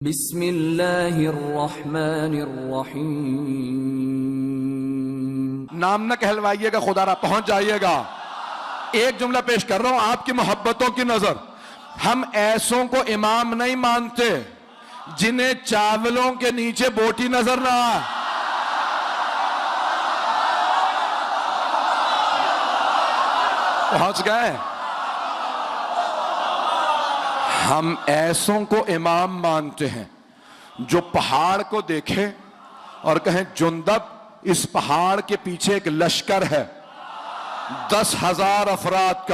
बिस्मिल्लाहिर्रहमानिर्रहीम। नाम न कहलवाइएगा, खुदारा पहुंच जाइएगा। एक जुमला पेश कर रहा हूं आपकी मोहब्बतों की नजर। हम ऐसों को इमाम नहीं मानते जिन्हें चावलों के नीचे बोटी नजर ना आए। पहुंच गए। हम ऐसों को इमाम मानते हैं जो पहाड़ को देखे और कहें जुंदब, इस पहाड़ के पीछे एक लश्कर है 10,000 अफराद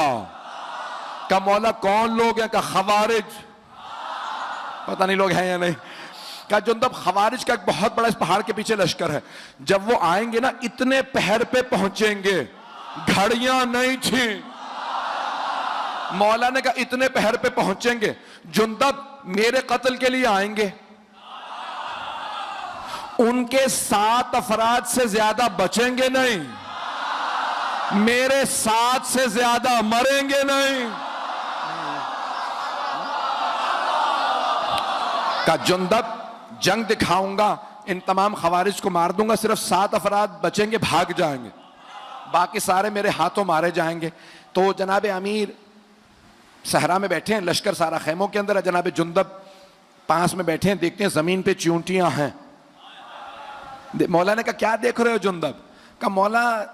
का मौला कौन लोग हैं? का खवारिज, पता नहीं लोग हैं या नहीं। का जुंदब, खवारिज का एक बहुत बड़ा इस पहाड़ के पीछे लश्कर है। जब वो आएंगे ना, इतने पहर पे पहुंचेंगे, घड़ियां नहीं थी। मौला ने कहा इतने पहर पे पहुंचेंगे, जुंदब मेरे कत्ल के लिए आएंगे, उनके 7 अफराद से ज्यादा बचेंगे नहीं, मेरे 7 से ज्यादा मरेंगे नहीं। का जुंदब, जंग दिखाऊंगा, इन तमाम खवारिज को मार दूंगा, सिर्फ 7 अफराद बचेंगे, भाग जाएंगे, बाकी सारे मेरे हाथों मारे जाएंगे। तो जनाब अमीर सहरा में बैठे हैं, लश्कर सारा खेमों के अंदर है, जनाब जुंदब पास में बैठे हैं, देखते हैं जमीन पे चींटियां हैं। मौला ने कहा क्या देख रहे हो जुंदब? का मौला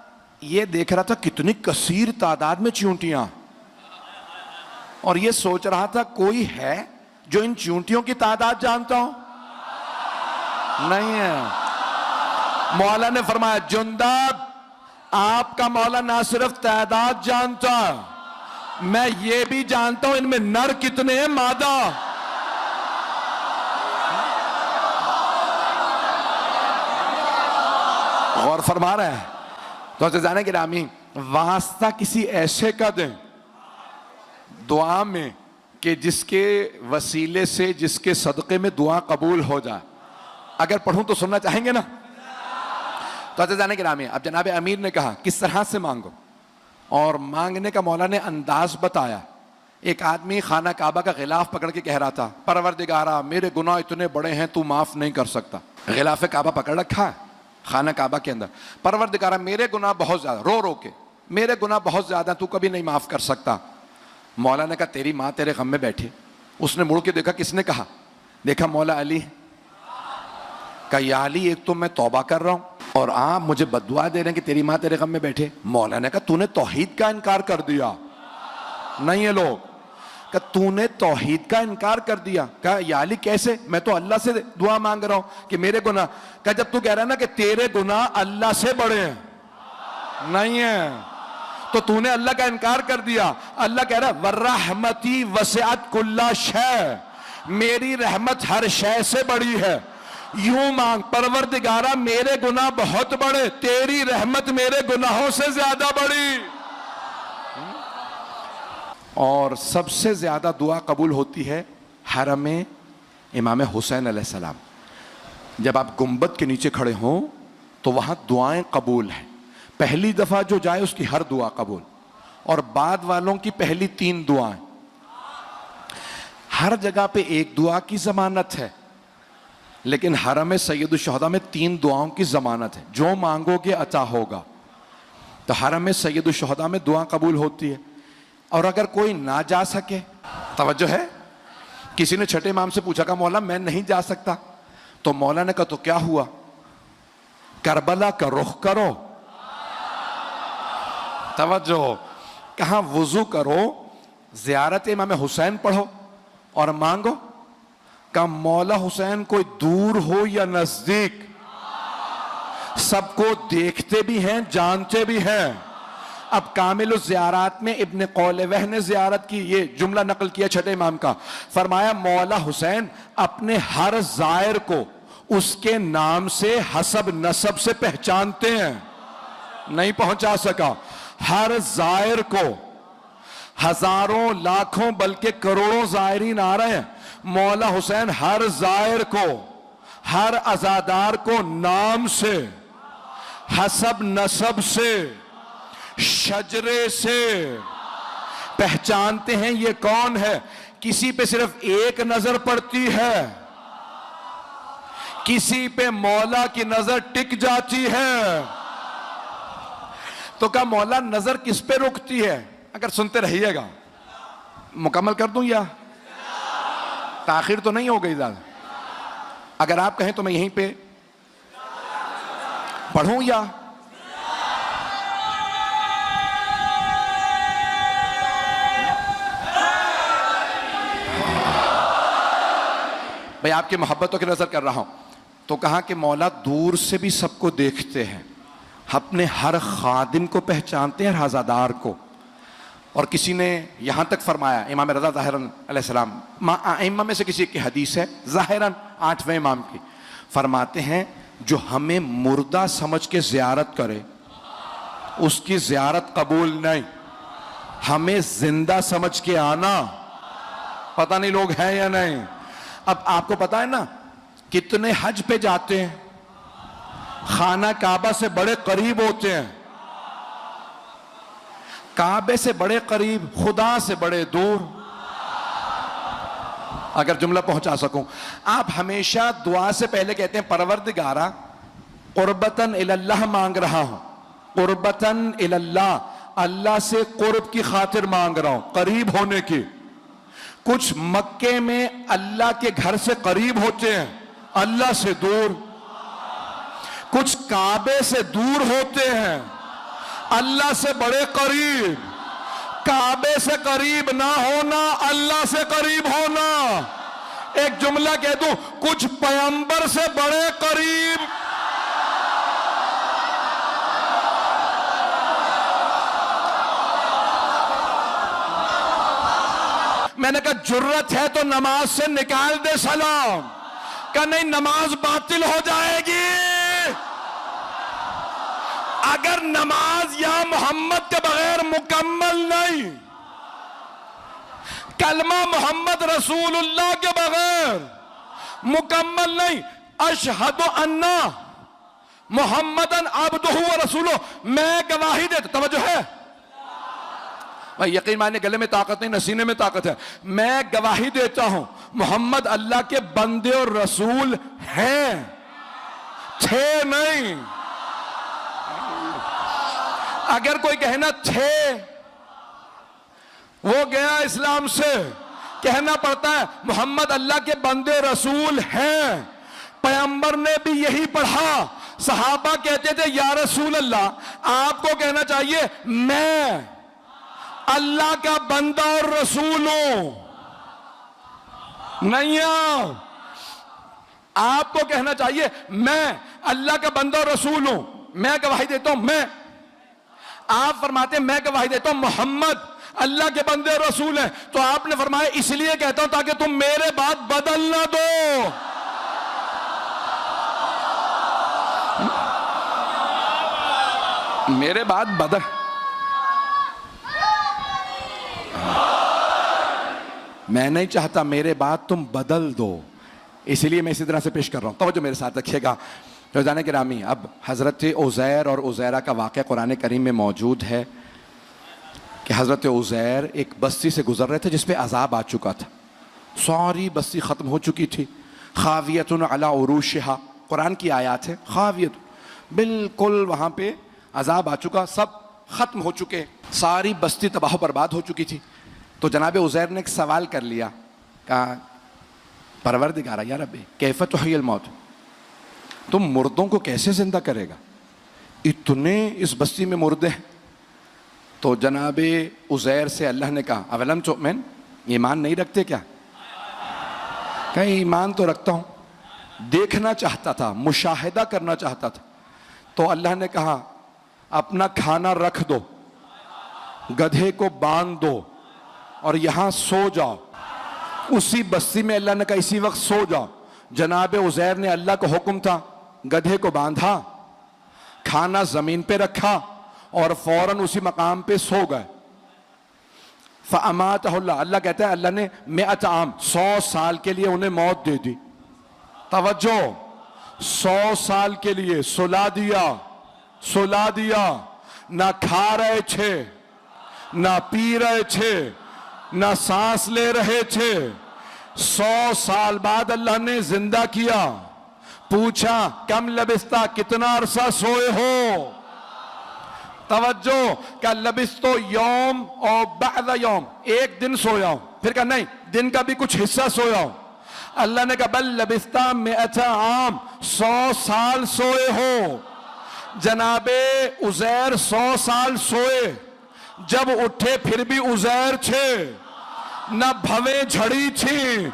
ये देख रहा था कितनी कसीर तादाद में चींटियां, और ये सोच रहा था कोई है जो इन चींटियों की तादाद जानता हो? नहीं है। मौला ने फरमाया जुंदब, आपका मौला ना सिर्फ तादाद जानता, मैं ये भी जानता हूं इनमें नर कितने हैं, मादा। गौर फरमा रहे हैं। तो जाने गिरामी, वास्ता किसी ऐसे का दें दुआ में कि जिसके वसीले से, जिसके सदक़े में दुआ कबूल हो जाए। अगर पढ़ूं तो सुनना चाहेंगे ना? तो जाने गिरामी, अब जनाब अमीर ने कहा किस तरह से मांगो, और मांगने का मौला ने अंदाज बताया। एक आदमी खाना काबा का गिलाफ पकड़ के कह रहा था, परवरदिगारा मेरे गुनाह इतने बड़े हैं तू माफ नहीं कर सकता। गिलाफ काबा पकड़ रखा है खाना काबा के अंदर, परवरदिगारा मेरे गुनाह बहुत ज्यादा, रो रो के मेरे गुनाह बहुत ज्यादा, तू कभी नहीं माफ कर सकता। मौला ने कहा तेरी माँ तेरे गम में बैठी। उसने मुड़ के देखा, किसने कहा? देखा मौला अली। कहा या अली, एक तो मैं तौबा कर रहा हूं और आप मुझे बददुआ दे रहे हैं कि तेरी माँ तेरे गम में बैठे। मौला ने कहा तूने तौहीद का इनकार कर दिया। नहीं है लोग, कहा तूने तौहीद का इनकार कर दिया। कहा या अली कैसे? मैं तो अल्लाह से दुआ मांग रहा हूं कि मेरे गुनाह। कहा जब तू कह रहा है ना कि तेरे गुनाह अल्लाह से बड़े हैं, नहीं है, तो तूने अल्लाह का इनकार कर दिया। अल्लाह कह रहा है वर्रहमती वसिअत कुल्ला शै, मेरी रहमत हर शय से बड़ी है। यूं मांग, परवरदिगारा मेरे गुनाह बहुत बड़े, तेरी रहमत मेरे गुनाहों से ज्यादा बड़ी। और सबसे ज्यादा दुआ कबूल होती है हरम इमाम हुसैन अलैहिस्सलाम। जब आप गुंबद के नीचे खड़े हों तो वहां दुआएं कबूल हैं। पहली दफा जो जाए उसकी हर दुआ कबूल, और बाद वालों की पहली 3 दुआएं। हर जगह पे एक दुआ की जमानत है, लेकिन हरम सैयदुल शुहदा में 3 दुआओं की जमानत है। जो मांगोगे अता होगा। तो हरम सैयदुल शुहदा में दुआ कबूल होती है। और अगर कोई ना जा सके, तवज्जो है, किसी ने छठे इमाम से पूछा, का मौला मैं नहीं जा सकता। तो मौला ने कहा तो क्या हुआ? करबला का रुख करो, तवज्जो, कहा वुजू करो, ज़ियारत इमाम हुसैन पढ़ो और मांगो। का मौला हुसैन कोई दूर हो या नजदीक, सबको देखते भी हैं, जानते भी हैं। अब कामिल ज़ियारत में इब्न कौलवह ने ज़ियारत की, ये जुमला नकल किया छठे इमाम का। फरमाया मौला हुसैन अपने हर ज़ायर को उसके नाम से, हसब नसब से पहचानते हैं। नहीं पहुंचा सका, हर ज़ायर को, हजारों लाखों बल्कि करोड़ों ज़ायरीन आ रहे हैं, मौला हुसैन हर ज़ायर को, हर अज़ादार को नाम से, हसब नसब से, शजरे से पहचानते हैं ये कौन है। किसी पे सिर्फ एक नजर पड़ती है, किसी पे मौला की नजर टिक जाती है। तो क्या मौला नजर किस पे रुकती है? अगर सुनते रहिएगा, मुकम्मल कर दूं या ताखिर तो नहीं हो गई ज्यादा? अगर आप कहें तो मैं यहीं पे पढ़ूं या भाई आपकी मोहब्बतों की नजर कर रहा हूं। तो कहा कि मौला दूर से भी सबको देखते हैं, अपने हर खादिम को पहचानते हैं, हर हजादार को। और किसी ने यहां तक फरमाया, इमाम रज़ा ज़ाहिरन अलैहिस्सलाम आइम्मा में से किसी की हदीस है, ज़ाहिरन 8वें इमाम की, फरमाते हैं जो हमें मुर्दा समझ के ज़ियारत करे उसकी ज़ियारत कबूल नहीं, हमें जिंदा समझ के आना। पता नहीं लोग हैं या नहीं। अब आपको पता है ना कितने हज पे जाते हैं, खाना काबा से बड़े करीब होते हैं, काबे से बड़े करीब, खुदा से बड़े दूर। अगर जुमला पहुंचा सकूं, आप हमेशा दुआ से पहले कहते हैं परवरदिगारा कुर्बतन इलल्लाह मांग रहा हूं, कुर्बतन इलल्लाह, अल्लाह से कुर्ब की खातिर मांग रहा हूं, करीब होने की। कुछ मक्के में अल्लाह के घर से करीब होते हैं, अल्लाह से दूर। कुछ काबे से दूर होते हैं, अल्लाह से बड़े करीब। काबे से करीब ना होना, अल्लाह से करीब होना। एक जुमला कह दूं, कुछ पैगंबर से बड़े करीब। मैंने कहा जुर्रत है तो नमाज से निकाल दे सलाम। कहा नहीं, नमाज बातिल हो जाएगी। अगर नमाज या मोहम्मद के बगैर मुकम्मल नहीं, कलमा मोहम्मद रसूलुल्लाह के बगैर मुकम्मल नहीं, अशहदु अन्ना मोहम्मदन अब्दुहु व रसूलुहु, मैं गवाही देता, तवज्जो है भाई, यकीन माने गले में ताकत नहीं, नसीने में ताकत है। मैं गवाही देता हूं मोहम्मद अल्लाह के बंदे और रसूल हैं, थे नहीं। अगर कोई कहना थे, वो गया इस्लाम से। कहना पड़ता है मोहम्मद अल्लाह के बंदे रसूल हैं। पैगंबर ने भी यही पढ़ा। सहाबा कहते थे या रसूल अल्लाह, आपको कहना चाहिए मैं अल्लाह का बंदा और रसूल हूं। नहीं, आपको कहना चाहिए मैं अल्लाह का बंदा और रसूल हूं, मैं गवाही देता हूं। मैं, आप फरमाते हैं मैं गवाही देता हूं मोहम्मद अल्लाह के बंदे और रसूल हैं। तो आपने फरमाया इसलिए कहता हूं ताकि तुम मेरे बात बदल ना दो। मेरे बात बदल, मैं नहीं चाहता मेरे बात तुम बदल दो, इसलिए मैं इसी तरह से पेश कर रहा हूं। तो मेरे साथ रखिएगा रोजाना गिरामी। अब हजरत उज़ैर और उज़ैरा का वाक़या कुरान करीम में मौजूद है कि हजरत उज़ैर एक बस्ती से गुजर रहे थे जिसपे अजाब आ चुका था, सारी बस्ती खत्म हो चुकी थी। खावियतुन अला उरूशिहा, कुरान की आयत है, खावियत, बिल्कुल वहां पे अजाब आ चुका, सब खत्म हो चुके, सारी बस्ती तबाह बर्बाद हो चुकी थी। तो जनाब उज़ैर ने एक सवाल कर लिया, कहा परवरदिगारा या रब्बी कैफ़ तुह्यिल मौत, तुम मुर्दों को कैसे जिंदा करेगा, इतने इस बस्ती में मुर्दे हैं। तो जनाब उज़ैर से अल्लाह ने कहा अवलम तुअमिन, ईमान नहीं रखते क्या? कहीं ईमान तो रखता हूं, देखना चाहता था, मुशाहिदा करना चाहता था। तो अल्लाह ने कहा अपना खाना रख दो, गधे को बांध दो और यहां सो जाओ। उसी बस्ती में अल्लाह ने कहा इसी वक्त सो जाओ। जनाब उज़ैर ने, अल्लाह का हुक्म था, गधे को बांधा, खाना जमीन पे रखा और फौरन उसी मकाम पे सो गए। फ़अमातहुल्लाह, अल्लाह कहता है अल्लाह ने 100 आम, 100 साल के लिए उन्हें मौत दे दी। तवज्जो, 100 साल के लिए सुला दिया, सुला दिया। ना खा रहे थे, ना पी रहे थे, ना सांस ले रहे थे। 100 साल बाद अल्लाह ने जिंदा किया, पूछा कम लबिस्ता, कितना अरसा सोए हो? तवज्जो, क्या लबिस्तो यौम और बअद यौम, एक दिन सोया हूं। फिर कहा नहीं, दिन का भी कुछ हिस्सा सोया हूं। अल्लाह ने कहा बल लबिस्ता में अच्छा आम, 100 साल सोए हो। जनाबे उजैर 100 साल सोए, जब उठे फिर भी उजैर छे, न भवें झड़ी थी,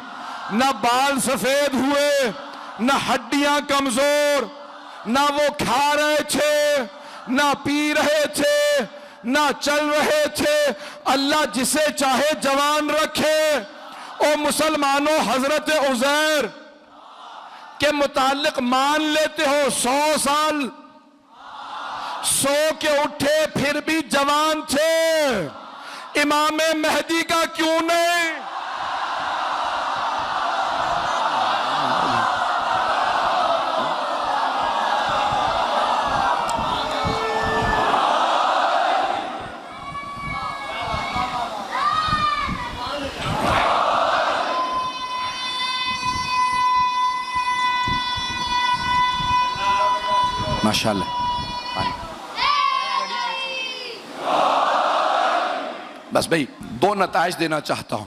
न बाल सफेद हुए, न हड्डियां कमजोर, न वो खा रहे थे, न पी रहे थे, न चल रहे थे। अल्लाह जिसे चाहे जवान रखे। ओ मुसलमानों, हजरत उजैर के मुतालिक मान लेते हो 100 साल सो के उठे फिर भी जवान थे, इमाम मेहदी का क्यों नहीं? माशाअल्लाह। बस भाई 2 नताइज देना चाहता हूं।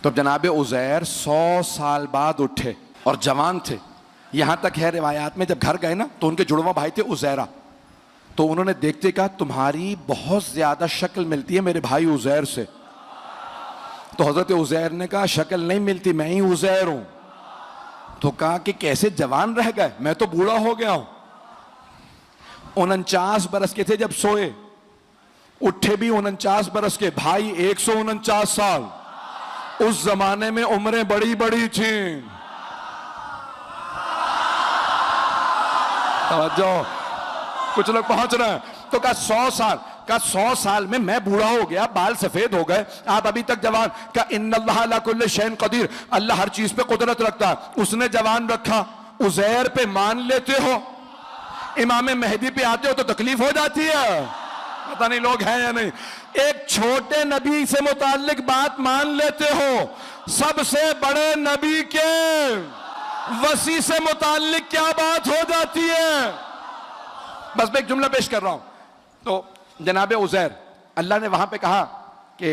तो जनाबे उजैर 100 साल बाद उठे और जवान थे। यहां तक है रिवायात में, जब घर गए ना तो उनके जुड़वा भाई थे उजैरा, तो उन्होंने देखते कहा तुम्हारी बहुत ज्यादा शक्ल मिलती है मेरे भाई उजैर से। तो हजरत उजैर ने कहा शक्ल नहीं मिलती, मैं ही उजैर हूं। तो कहा कि कैसे जवान रह गए, मैं तो बूढ़ा हो गया हूं। 49 बरस के थे जब सोए, उठे भी 49 बरस के, भाई 149 साल। उस जमाने में उम्रें बड़ी बड़ी थी। तवज्जो, कुछ लोग पहुंच रहे हैं। तो कहा 100 साल, कहा 100 साल में मैं बूढ़ा हो गया, बाल सफेद हो गए, आप अभी तक जवान। कहा इन्नल्लाह अला कुल्ली शैइन कदीर, अल्लाह हर चीज पे कुदरत रखता है, उसने जवान रखा। उजैर पे मान लेते हो, इमाम मेहदी पे आते हो तो तकलीफ हो जाती है। पता नहीं लोग हैं या नहीं। एक छोटे नबी से मुताल्लिक बात मान लेते हो, सबसे बड़े नबी के वसी से मुताल्लिक क्या बात हो जाती है। बस मैं एक जुमला पेश कर रहा हूं। तो जनाबे उजैर, अल्लाह ने वहां पे कहा कि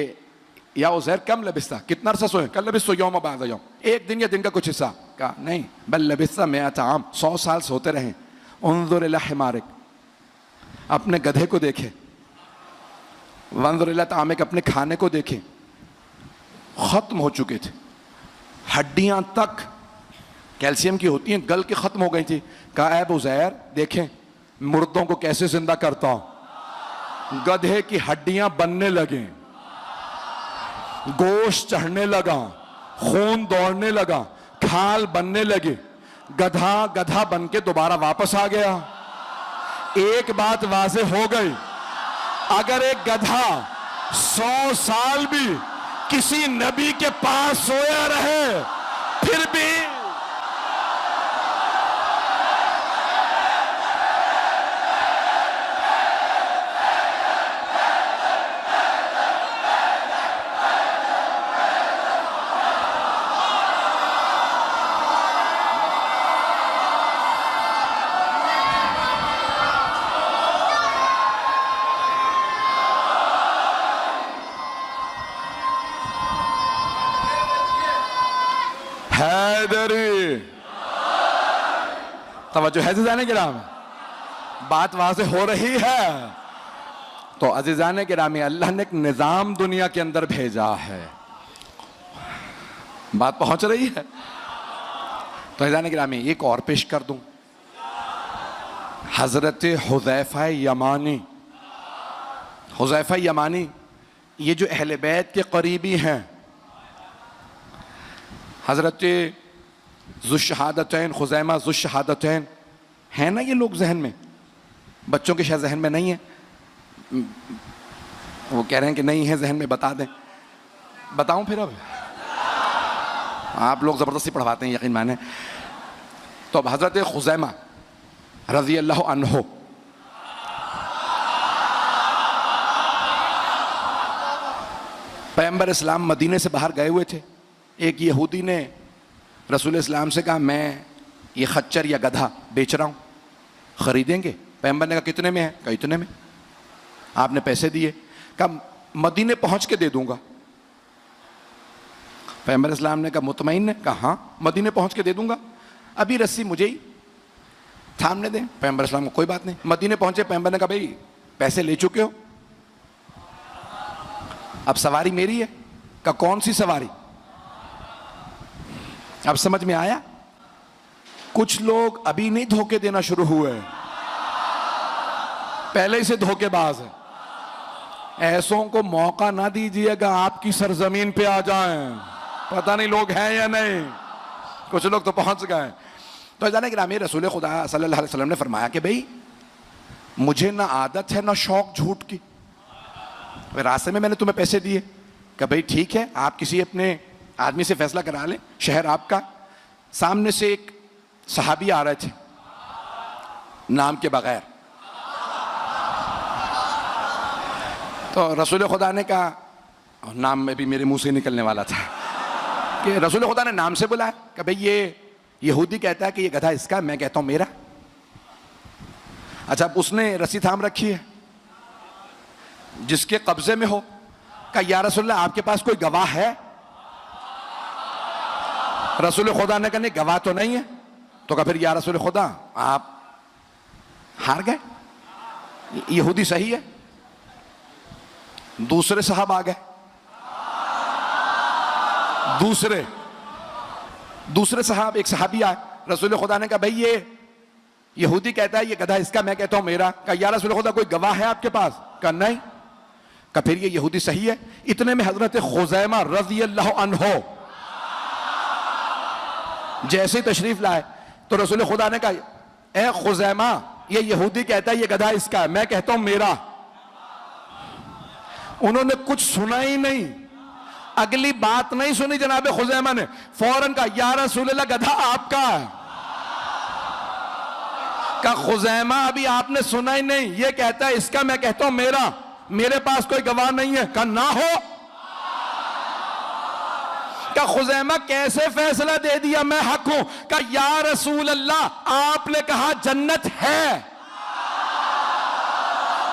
या उजैर कम लबिस्ता, कितना अरसा सोए? कल लबिस्तो यौम बाद यौम, एक दिन या दिन का कुछ हिस्सा। कहा नहीं, बल लबिस्ता मिअता आम, 100 साल सोते रहे। उन्जुर इला हिमारिक, अपने गधे को देखे। वंजुर इला तामिक, अपने खाने को देखे, खत्म हो चुके थे, हड्डियां तक कैल्शियम की होती हैं, गल के खत्म हो गई थी। कहा ऐ उजैर देखें मुर्दों को कैसे जिंदा करता हूं। गधे की हड्डियां बनने लगे, गोश्त चढ़ने लगा, खून दौड़ने लगा, खाल बनने लगे। गधा गधा बन के दोबारा वापस आ गया। एक बात वाज़ेह हो गई, अगर एक गधा 100 साल भी किसी नबी के पास सोया रहे फिर भी हैदरी। तवज्जो है अज़ीज़ाने किराम, बात वहां से हो रही है। तो अज़ीज़ाने किरामी, अल्लाह ने एक निजाम दुनिया के अंदर भेजा है, बात पहुंच रही है। तो अज़ीज़ाने किरामी एक और पेश कर दूं, हजरत हुज़ैफा यमानी। हुज़ैफा यमानी ये जो अहले बैत के करीबी हैं, हजरत ज़ुश्शहादतैन, खुज़ैमा ज़ुश्शहादतैन, है ना ये लोग जहन में? बच्चों के शायद जहन में नहीं है, वो कह रहे हैं कि नहीं है जहन में, बता दें। बताऊं फिर? अब आप लोग ज़बरदस्ती पढ़वाते हैं, यकीन माने। तो अब हजरत खुज़ैमा रज़ी अल्लाह अन्हो, पैगंबर इस्लाम मदीने से बाहर गए हुए थे। एक यहूदी ने रसूल इस्लाम से कहा मैं ये खच्चर या गधा बेच रहा हूँ, खरीदेंगे? पैगंबर ने कहा कितने में है? कहा इतने में। आपने पैसे दिए, कहा मदीने पहुंच के दे दूंगा। पैगंबर इस्लाम ने कहा मुतमईन है? कहा हाँ मदीने पहुंच के दे दूंगा, अभी रस्सी मुझे ही थामने दें। पैगंबर इस्लाम को कोई बात नहीं। मदीने पहुंचे, पैगंबर ने कहा भाई पैसे ले चुके हो, अब सवारी मेरी है। कहा कौन सी सवारी? अब समझ में आया? कुछ लोग अभी नहीं धोखे देना शुरू हुए, पहले ही से धोखेबाज है। ऐसों को मौका ना दीजिएगा आपकी सरजमीन पे आ जाएं। पता नहीं लोग हैं या नहीं, कुछ लोग तो पहुंच गए। तो जाने कि रामी रसूल खुदा सल्लल्लाहु अलैहि वसल्लम ने फरमाया कि भाई मुझे ना आदत है ना शौक झूठ की, रास्ते में मैंने तुम्हें पैसे दिए, कि भाई ठीक है आप किसी अपने आदमी से फैसला करा लें, शहर आपका। सामने से एक सहाबी आ रहे थे नाम के बगैर, तो रसूल खुदा ने कहा, नाम में भी मेरे मुंह से निकलने वाला था, कि रसूल खुदा ने नाम से बुलाया कि भाई ये यहूदी कहता है कि ये गधा इसका, मैं कहता हूं मेरा। अच्छा उसने रस्सी थाम रखी है जिसके कब्जे में हो। कहा या रसूलल्लाह आपके पास कोई गवाह है? रसूल खुदा ने कहा नहीं गवाह तो नहीं है। तो कहा फिर या रसूल खुदा आप हार गए, यहूदी सही है। दूसरे साहब आ गए, दूसरे साहब, एक सहाबी आए, रसूल खुदा ने कहा भाई ये यहूदी कहता है ये गधा इसका, मैं कहता हूं मेरा। कहा या रसूल खुदा कोई गवाह है आपके पास? कहा नहीं। कहा फिर ये यहूदी सही है। इतने में हजरत खुजैमा रज़ी अल्लाह अन्हो जैसे ही तशरीफ लाए तो रसूल खुदा ने कहा ए खुजैमा ये यहूदी कहता है ये गधा इसका है, मैं कहता हूं मेरा। उन्होंने कुछ सुना ही नहीं, अगली बात नहीं सुनी जनाब खुजैमा ने, फौरन कहा या रसूलल्लाह गधा आपका है। कहा खुजैमा अभी आपने सुना ही नहीं, ये कहता है इसका, मैं कहता हूं मेरा, मेरे पास कोई गवाह नहीं है। कहा ना हो। कहा खुजैमा कैसे फैसला दे दिया मैं हक हूं? कहा या रसूल अल्लाह आपने कहा जन्नत है,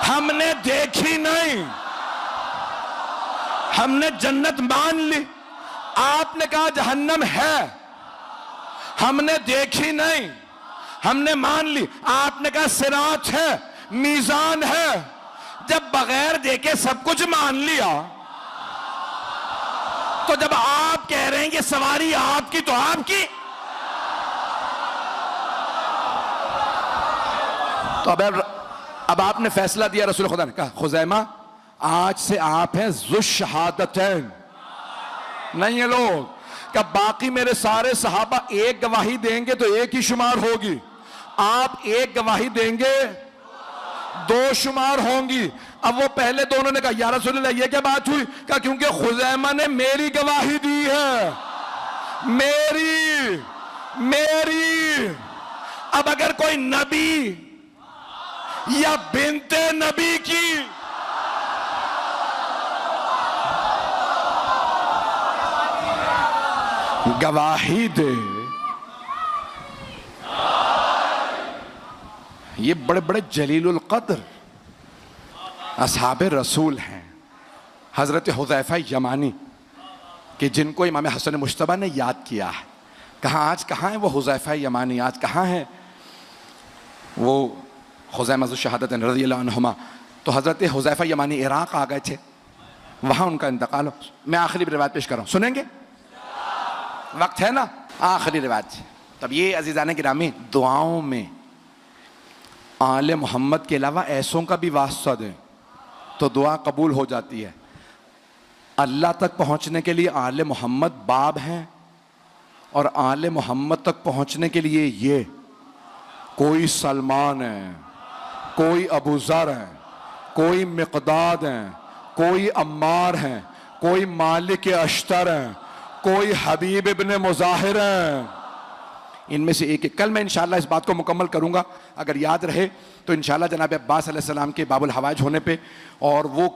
हमने देखी नहीं, हमने जन्नत मान ली। आपने कहा जहन्नम है, हमने देखी नहीं, हमने मान ली। आपने कहा सिरात है, मीजान है। जब बगैर देखे सब कुछ मान लिया तो जब आप कह रहे हैं कि सवारी आपकी तो आपकी। तो अब आपने फैसला दिया, रसूल खुदा ने कहा खुजैमा आज से आप हैं ज़ुश्शहादतैन, नहीं है लोग। क्या बाकी मेरे सारे सहाबा एक गवाही देंगे तो एक ही शुमार होगी, आप एक गवाही देंगे दो शुमार होंगी। अब वो पहले दोनों ने कहा या रसूलल्लाह ये क्या बात हुई? कहा क्योंकि खुजैमा ने मेरी गवाही दी है, मेरी। अब अगर कोई नबी या बिनते नबी की गवाही दे, ये बड़े बड़े जलीलुल कद्र असहाबे रसूल हैं, हजरत हुज़ैफा यमानी कि जिनको इमाम हसन मुश्तबा ने याद किया है। कहा आज कहाँ है वो हुज़ैफा यमानी, आज कहाँ है वो खुज़ैमा ज़ुश्शहादत रज़ियल्लाहु अन्हुमा? तो हजरत हुज़ैफा यमानी इराक़ आ गए थे, वहाँ उनका इंतकाल हो। मैं आखिरी रिवायत पेश कर रहा हूँ, सुनेंगे? वक्त है ना? आखिरी रिवायत। तब ये अज़ीज़ान गिरामी दुआओं में आले मोहम्मद के अलावा ऐसों का भी वास्ता दें तो दुआ कबूल हो जाती है। अल्लाह तक पहुँचने के लिए आले मोहम्मद बाब हैं, और आले मोहम्मद तक पहुँचने के लिए ये कोई सलमान है, कोई अबू ज़र है, कोई मिक़दाद है, कोई अम्मार है, कोई मालिक अश्तर है, कोई हबीब इब्ने मुज़ाहिर है। इनमें से एक कल मैं इंशाअल्लाह इस बात को मुकम्मल करूंगा, अगर याद रहे तो इंशाअल्लाह जनाब अब्बास अलैहिस्सलाम के बाबुल हवाइज होने पे, और वो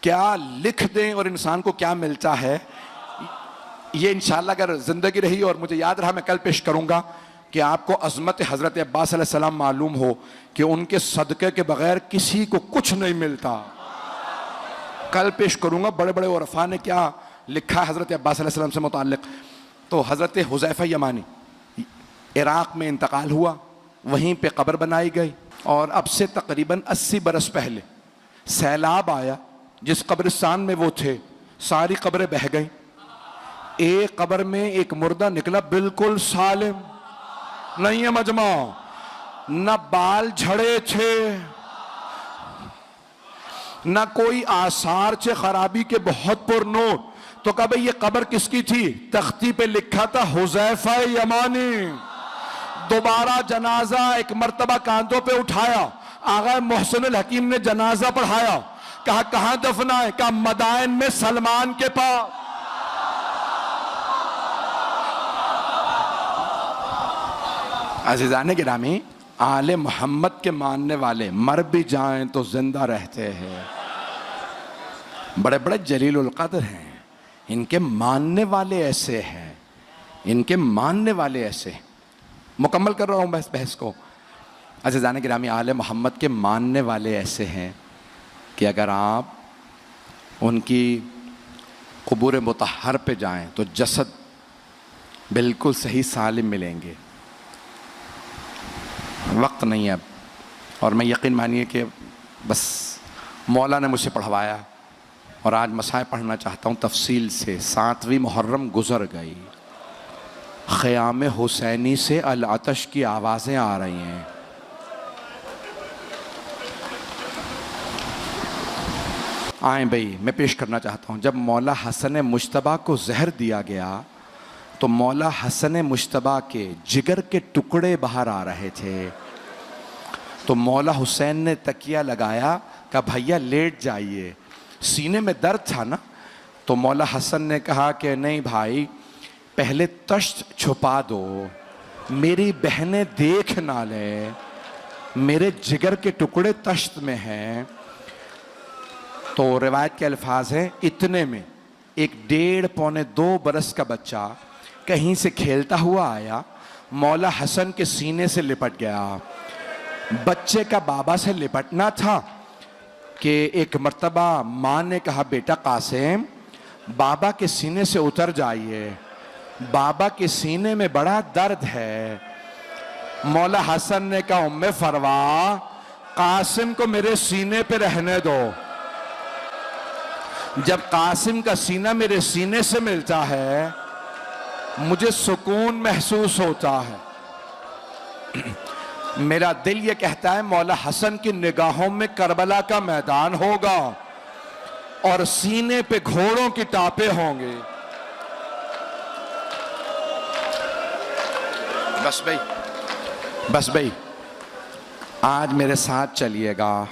क्या लिख दें और इंसान को क्या मिलता है, ये इंशाअल्लाह अगर ज़िंदगी रही और मुझे याद रहा मैं कल पेश करूंगा। कि आपको अज़मत हज़रत अब्बास अलैहिस्सलाम मालूम हो कि उनके सदक़े के बगैर किसी को कुछ नहीं मिलता। कल पेश करूँगा बड़े बड़े उरफा ने क्या लिखा है हज़रत अब्बास अलैहिस्सलाम से मुताल्लिक़। तो हज़रत हुज़ैफ़ा यमानी इराक़ में इंतकाल हुआ, वहीं पे कब्र बनाई गई, और अब से तकरीबन 80 बरस पहले सैलाब आया, जिस कब्रिस्तान में वो थे सारी कब्रें बह गईं। एक कब्र में एक मुर्दा निकला बिल्कुल सालिम, नहीं है मजमा, न बाल झड़े थे न कोई आसार चे खराबी के, बहुत पुरनूर। तो कहा भाई ये कब्र किसकी थी? तख्ती पे लिखा था हुज़ैफ़ा यमानी। दोबारा जनाजा एक मर्तबा कांधों पे उठाया, आगा मोहसिन अल हकीम ने जनाजा पढ़ाया, कहा कहां दफना है? कहा मदाइन में सलमान के पास। अज़ीज़ाने गिरामी, आले मोहम्मद के मानने वाले मर भी जाएं तो जिंदा रहते हैं। बड़े बड़े जलीलुल क़द्र हैं, इनके मानने वाले ऐसे हैं, इनके मानने वाले ऐसे। मुकम्मल कर रहा हूँ बहस को। अज़ीज़ाने गिरामी, आले मोहम्मद के मानने वाले ऐसे हैं कि अगर आप उनकी क़ुबूर मुतहर पे जाएं तो जसद बिल्कुल सही सालिम मिलेंगे। वक्त नहीं है अब, और मैं यकीन मानिए कि बस मौला ने मुझसे पढ़वाया और आज मसाए पढ़ना चाहता हूँ तफसील से। 7वीं मुहर्रम गुज़र गई, ख़याम हुसैनी से अल अतश की आवाज़ें आ रही हैं। आए भाई, मैं पेश करना चाहता हूँ। जब मौला हसन मुश्तबा को जहर दिया गया तो मौला हसन मुश्तबा के जिगर के टुकड़े बाहर आ रहे थे। तो मौला हुसैन ने तकिया लगाया, कहा भैया लेट जाइए, सीने में दर्द था ना। तो मौला हसन ने कहा कि नहीं भाई, पहले तश्त छुपा दो, मेरी बहनें देख ना ले, मेरे जिगर के टुकड़े तश्त में हैं। तो रिवायत के अल्फाज हैं, इतने में एक 1.5-2 बरस का बच्चा कहीं से खेलता हुआ आया, मौला हसन के सीने से लिपट गया। बच्चे का बाबा से लिपटना था कि एक मर्तबा माँ ने कहा बेटा कासिम, बाबा के सीने से उतर जाइए, बाबा के सीने में बड़ा दर्द है। मौला हसन ने कहा उम्मे फरवा, कासिम को मेरे सीने पे रहने दो। जब कासिम का सीना मेरे सीने से मिलता है मुझे सुकून महसूस होता है। मेरा दिल ये कहता है मौला हसन की निगाहों में करबला का मैदान होगा और सीने पे घोड़ों की टापे होंगे। बस भाई आज मेरे साथ चलिएगा।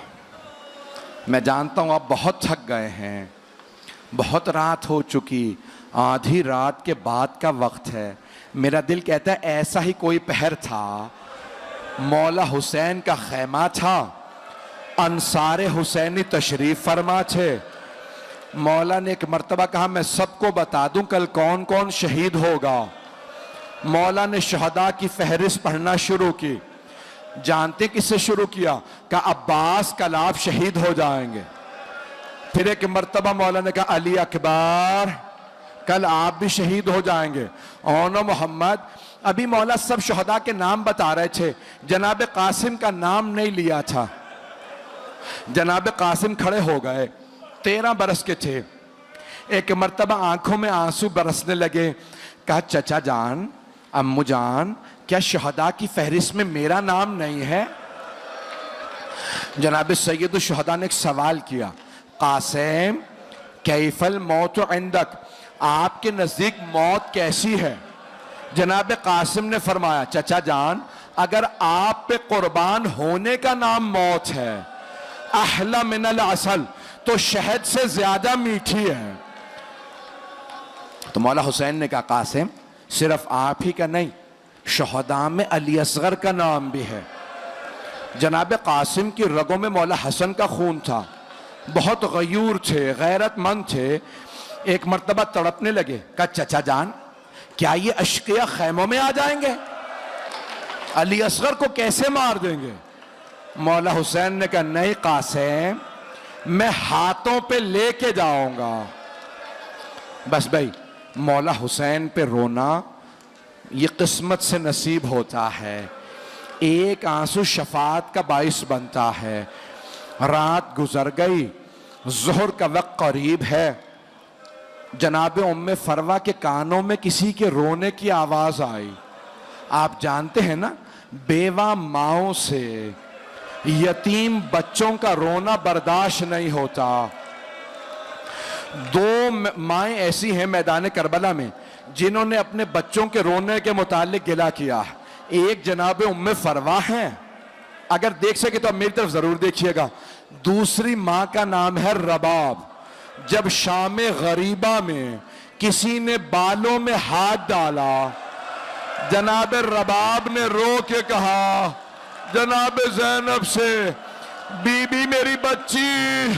मैं जानता हूं आप बहुत थक गए हैं, बहुत रात हो चुकी, आधी रात के बाद का वक्त है। मेरा दिल कहता है ऐसा ही कोई पहर था, मौला हुसैन का खैमा था, अंसारे हुसैनी तशरीफ फरमा थे। मौला ने एक मर्तबा कहा मैं सबको बता दूं कल कौन कौन शहीद होगा। मौला ने शहदा की फहरिस्त पढ़ना शुरू की। जानते किससे शुरू किया? कहा अब्बास कल आप शहीद हो जाएंगे। फिर एक मर्तबा मौला ने कहा अली अकबर कल आप भी शहीद हो जाएंगे। ओनो मोहम्मद, अभी मौला सब शहदा के नाम बता रहे थे, जनाब कासिम का नाम नहीं लिया था। जनाब कासिम खड़े हो गए, 13 बरस के थे। एक मर्तबा आंखों में आंसू बरसने लगे। कहा चचा जान, अम्मू जान, क्या शहदा की फहरिस्त में मेरा नाम नहीं है? जनाब सैयद शहदा ने एक सवाल किया, कासिम कैफल मौत इंदक, आपके नजदीक मौत कैसी है? जनाब कासिम ने फरमाया चचा जान, अगर आप पे कुर्बान होने का नाम मौत है, अहला मिनल असल, तो शहद से ज्यादा मीठी है। तो मौला हुसैन ने कहा कासिम सिर्फ आप ही का नहीं, शहदा में अली असगर का नाम भी है। जनाब कासिम की रगों में मौला हसन का खून था, बहुत गयूर थे, गैरतमंद थे। एक मर्तबा तड़पने लगे। कहा चचा जान, क्या ये अश्किया खैमों में आ जाएंगे? अली असगर को कैसे मार देंगे? मौला हुसैन ने कहा नहीं कासिम, मैं हाथों पे लेके जाऊंगा। बस भाई, मौला हुसैन पे रोना ये किस्मत से नसीब होता है। एक आंसू शफात का बाइस बनता है। रात गुजर गई, जोहर का वक्त करीब है। जनाब उम्मे फरवा के कानों में किसी के रोने की आवाज आई। आप जानते हैं ना, बेवा माओं से यतीम बच्चों का रोना बर्दाश्त नहीं होता। दो माएं ऐसी हैं मैदान करबला में जिन्होंने अपने बच्चों के रोने के मुतालिक गिला किया। एक जनाब उम्मे फरवा है, अगर देख सके तो आप मेरी तरफ जरूर देखिएगा। दूसरी मां का नाम है रबाब। जब शाम गरीबा में किसी ने बालों में हाथ डाला, जनाब रबाब ने रो के कहा जनाब ज़ैनब से, बीबी मेरी बच्ची।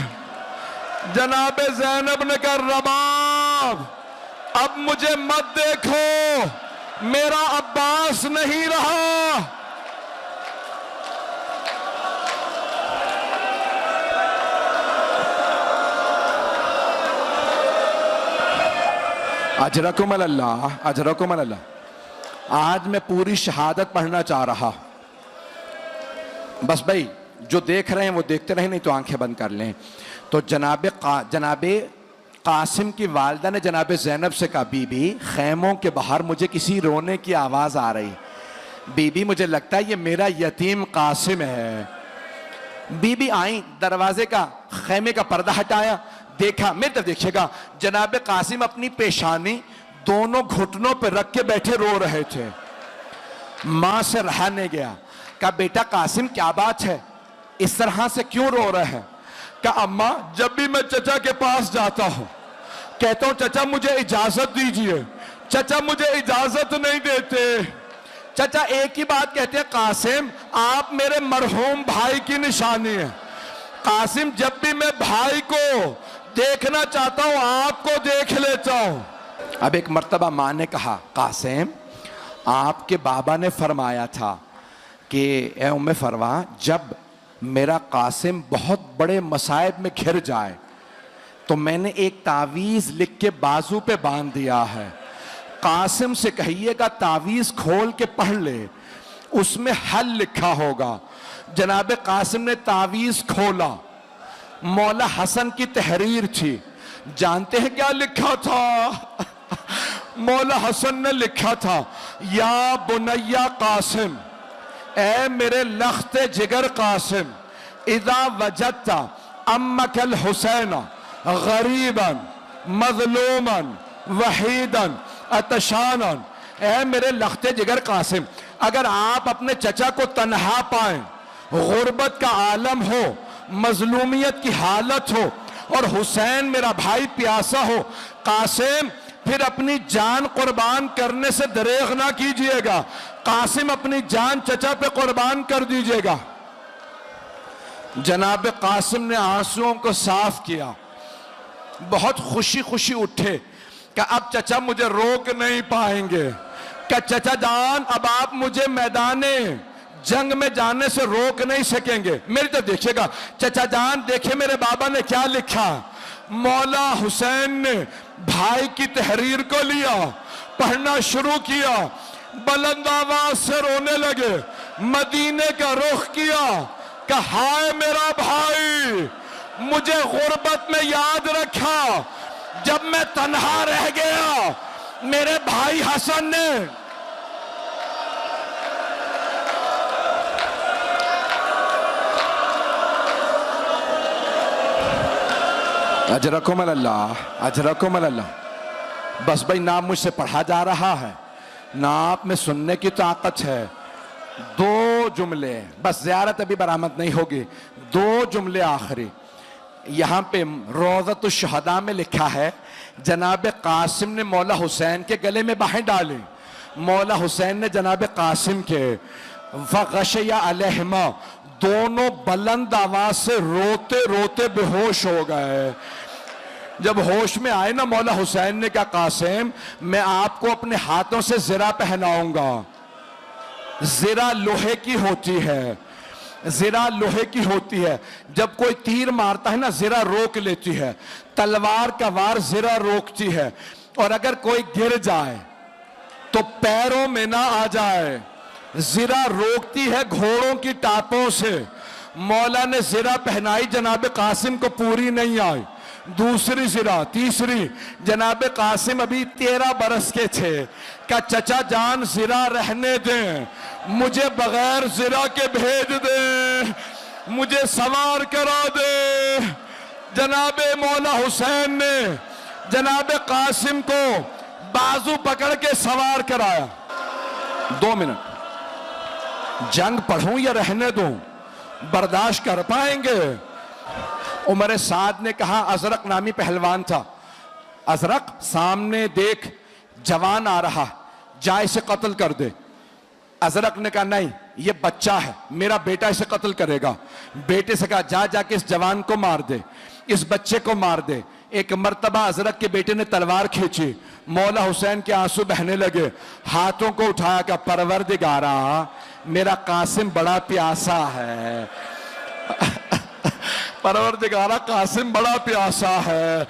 जनाब ज़ैनब ने कहा रबाब अब मुझे मत देखो, मेरा अब्बास नहीं रहा। अजरकुम अल्लाह, अजरकुम अल्लाह। आज मैं पूरी शहादत पढ़ना चाह रहा। बस भाई, जो देख रहे हैं वो देखते रहे, नहीं तो आंखें बंद कर लें। तो जनाबे कासिम की वालदा ने जनाबे ज़ैनब से कहा बीबी, खैमों के बाहर मुझे किसी रोने की आवाज़ आ रही। बीबी मुझे लगता है ये मेरा यतीम कासिम है। बीबी आई, दरवाजे का खैमे का पर्दा हटाया, देखा, मेरी तरफ देखिएगा, जनाबे कासिम अपनी पेशानी दोनों घुटनों पर रख के बैठे रो रहे थे। मां से रहा नहीं गया। कहा बेटा कासिम क्या बात है, इस तरह से क्यों रो रहे हैं? कहा अम्मा, जब भी मैं चचा के पास जाता हूं कहता हूं चचा मुझे इजाजत दीजिए, चचा मुझे इजाजत नहीं देते। चचा एक ही बात कहते हैं, कासिम आप मेरे मरहूम भाई की निशानी है। कासिम जब भी मैं भाई को देखना चाहता हूं आपको देख लेता हूं। अब एक मर्तबा मां ने कहा कासिम आपके बाबा ने फरमाया था कि ए उम्मे फरवा, जब मेरा कासिम बहुत बड़े मसाइब में घिर जाए तो मैंने एक तावीज़ लिख के बाजू पे बांध दिया है। कासिम से कहिएगा तावीज़ खोल के पढ़ ले, उसमें हल लिखा होगा। जनाब कासिम ने तावीज़ खोला, मौला हसन की तहरीर थी। जानते हैं क्या लिखा था? मौला हसन ने लिखा था, या बुनैया कासिम, ए मेरे लख्ते जिगर कासिम, इदा वजदता अम्मकल हुसैन गरीबन मजलूमन वहीदन अतशानन, ए मेरे लख्ते जिगर कासिम, अगर आप अपने चचा को तन्हा पाएं, गुर्बत का आलम हो, मजलूमियत की हालत हो और हुसैन मेरा भाई प्यासा हो, कासिम फिर अपनी जान कुर्बान करने से दरेग ना कीजिएगा। कासिम अपनी जान चचा पे कुर्बान कर दीजिएगा। जनाब कासिम ने आंसुओं को साफ किया, बहुत खुशी खुशी उठे कि अब चचा मुझे रोक नहीं पाएंगे। क्या चचा जान अब आप मुझे मैदाने जंग में जाने से रोक नहीं सकेंगे। मेरी तरफ देखिएगा, चचा जान देखे मेरे बाबा ने क्या लिखा। मौला हुसैन ने भाई की तहरीर को लिया, पढ़ना शुरू किया, बुलंद आवाज से रोने लगे, मदीने का रुख किया, कहा हाय मेरा भाई, मुझे गुर्बत में याद रखा, जब मैं तन्हा रह गया मेरे भाई हसन ने अजरकुम अल्लाह, अजरकुम अल्लाह। बस भाई ना मुझसे पढ़ा जा रहा है ना आप में सुनने की ताकत है। दो जुमले बस, ज़ियारत अभी बरामद नहीं होगी। दो जुमले आखिरी यहाँ पे रोज़तुश शुहदा में लिखा है, जनाब कासिम ने मौला हुसैन के गले में बाहें डाली, मौला हुसैन ने जनाब कासिम के, फ़ग़शया अलैहिमा, दोनों बुलंद आवाज से रोते रोते बेहोश हो गए। जब होश में आए ना, मौला हुसैन ने कहा कासिम मैं आपको अपने हाथों से ज़रा पहनाऊंगा। जिरा लोहे की होती है, जिरा लोहे की होती है। जब कोई तीर मारता है ना, जिरा रोक लेती है। तलवार का वार जिरा रोकती है। और अगर कोई गिर जाए तो पैरों में ना आ जाए। जिरा रोकती है घोड़ों की टापों से। मौला ने जिरा पहनाई, जनाब कासिम को पूरी नहीं आई। दूसरी जिरा, तीसरी, जनाब कासिम अभी 13 बरस के थे। का चचा जान जिरा रहने दें, मुझे बगैर जिरा के भेज दे, मुझे सवार करा दे। जनाब मौला हुसैन ने जनाब कासिम को बाजू पकड़ के सवार कराया। 2 मिनट, जंग पढ़ूं या रहने दूं, बर्दाश्त कर पाएंगे? उमर साद ने कहा, अजरक नामी पहलवान था, अजरक सामने देख जवान आ रहा, जा इसे कत्ल कर दे। अजरक ने कहा नहीं, ये बच्चा है, मेरा बेटा इसे कत्ल करेगा। बेटे से कहा जा जाके इस जवान को मार दे, इस बच्चे को मार दे। एक मर्तबा अजरक के बेटे ने तलवार खींची, मौला हुसैन के आंसू बहने लगे। हाथों को उठाया, का परवरदिगारा मेरा कासिम बड़ा प्यासा है, परवरदिगारा कासिम बड़ा प्यासा है।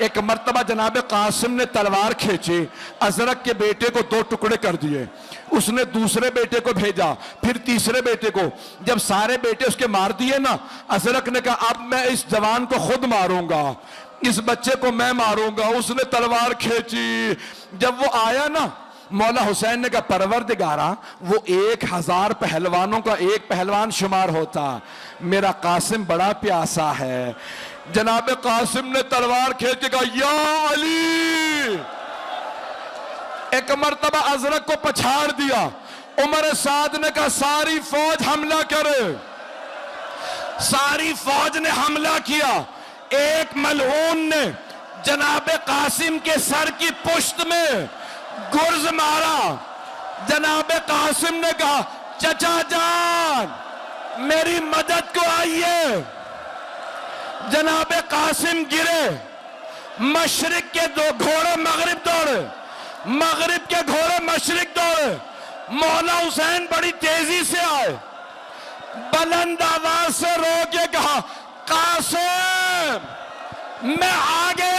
एक मर्तबा जनाब कासिम ने तलवार खींची, अजरक के बेटे को 2 टुकड़े कर दिए। उसने दूसरे बेटे को भेजा, फिर तीसरे बेटे को। जब सारे बेटे उसके मार दिए ना, अजरक ने कहा अब मैं इस जवान को खुद मारूंगा, इस बच्चे को मैं मारूंगा। उसने तलवार खींची। जब वो आया ना, मौला हुसैन ने कहा परवरदिगारा वो 1000 पहलवानों का एक पहलवान शुमार होता, मेरा कासिम बड़ा प्यासा है। जनाब कासिम ने तलवार खींच के कहा या अली। एक मर्तबा अजरक को पछाड़ दिया। उमर साद ने कहा सारी फौज हमला करे। सारी फौज ने हमला किया। एक मलऊन ने जनाब कासिम के सर की पुश्त में गुर्ज मारा। जनाब कासिम ने कहा चचा जान मेरी मदद को आइए। जनाब कासिम गिरे। मशरिक के 2 घोड़े मगरिब दौड़े, मगरिब के घोड़े मशरिक दौड़े। मौला हुसैन बड़ी तेजी से आए, बुलंद आवाज से रो के कहा कासिम मैं आगे